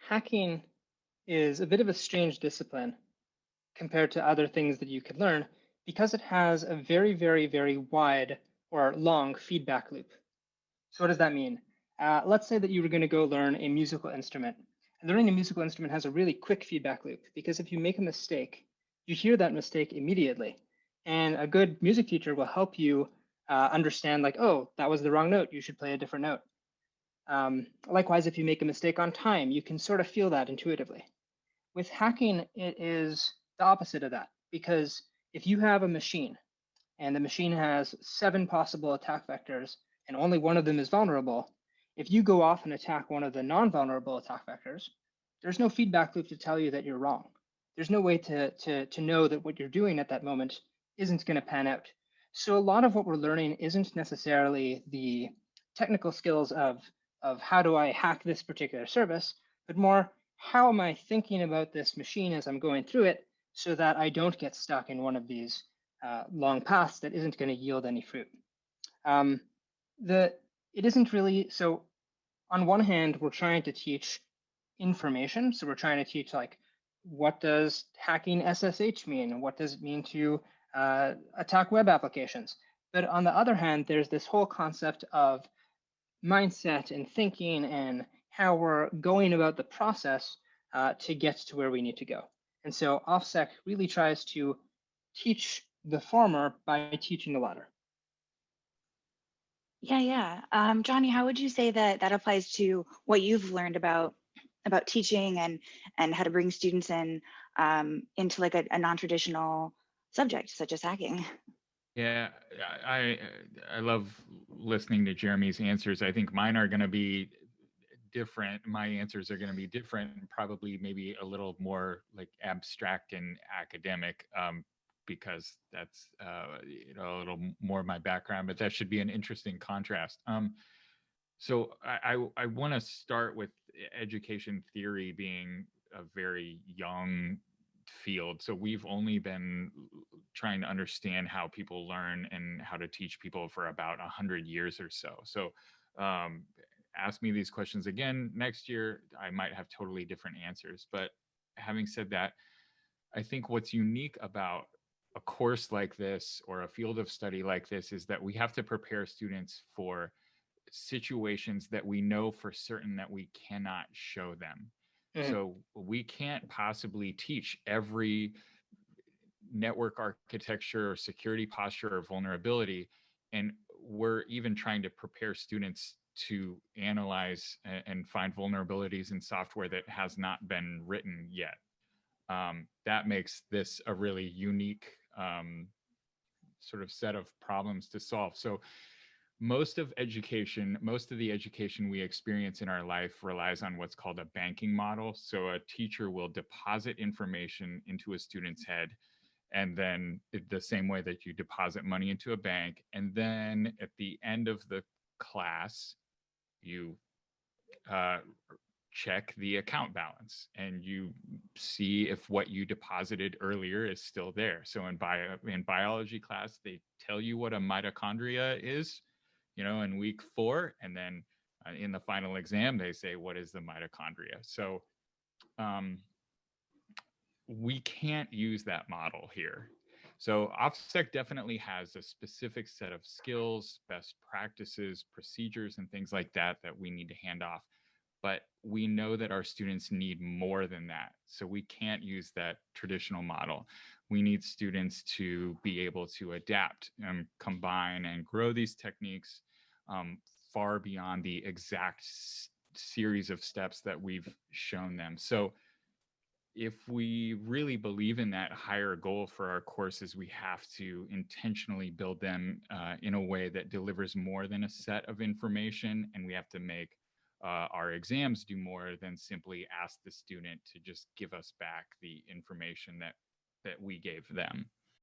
hacking is a bit of a strange discipline compared to other things that you could learn because it has a very, very, very wide or long feedback loop. So what does that mean? Let's say that you were going to go learn a musical instrument. And learning a musical instrument has a really quick feedback loop because if you make a mistake, you hear that mistake immediately. And a good music teacher will help you understand, like, oh, that was the wrong note. You should play a different note. Likewise, if you make a mistake on time, you can sort of feel that intuitively. With hacking, it is the opposite of that because if you have a machine and the machine has 7 possible attack vectors and only one of them is vulnerable, if you go off and attack one of the non-vulnerable attack vectors, there's no feedback loop to tell you that you're wrong. There's no way to know that what you're doing at that moment isn't going to pan out. So a lot of what we're learning isn't necessarily the technical skills of how do I hack this particular service, but more how am I thinking about this machine as I'm going through it so that I don't get stuck in one of these long paths that isn't going to yield any fruit. Um, it isn't really so. On one hand, we're trying to teach information, so we're trying to teach like what does hacking SSH mean? What does it mean to attack web applications? But on the other hand, there's this whole concept of mindset and thinking and how we're going about the process to get to where we need to go. And so OffSec really tries to teach the former by teaching the latter. Yeah, yeah. Johnny, how would you say that that applies to what you've learned about teaching and how to bring students in into like a non-traditional subject such as hacking? Yeah, I I love listening to Jeremy's answers. I think mine are going to be different. My answers are going to be different, and probably maybe a little more like abstract and academic, because that's a little more my background. But that should be an interesting contrast. So I want to start with education theory being a very young field. So we've only been trying to understand how people learn and how to teach people for about 100 years or so. So um, ask me these questions again next year, I might have totally different answers. But having said that, I think what's unique about a course like this or a field of study like this is that we have to prepare students for situations that we know for certain that we cannot show them. Mhm. So we can't possibly teach every network architecture or security posture or vulnerability. And we're even trying to prepare students to analyze and find vulnerabilities in software that has not been written yet. That makes this a really unique sort of set of problems to solve. So most of the education we experience in our life relies on what's called a banking model. So a teacher will deposit information into a student's head, and then the same way that you deposit money into a bank. And then at the end of the class, you uh, check the account balance and you see if what you deposited earlier is still there. So in biology class, they tell you what a mitochondria is, in week 4, and then in the final exam, they say what is the mitochondria. So um, we can't use that model here. So OffSec definitely has a specific set of skills, best practices, procedures, and things like that that we need to hand off. But we know that our students need more than that. So we can't use that traditional model. We need students to be able to adapt and combine and grow these techniques um, far beyond the exact series of steps that we've shown them. So if we really believe in that higher goal for our courses, we have to intentionally build them in a way that delivers more than a set of information, and we have to make our exams do more than simply ask the student to just give us back the information that we gave them.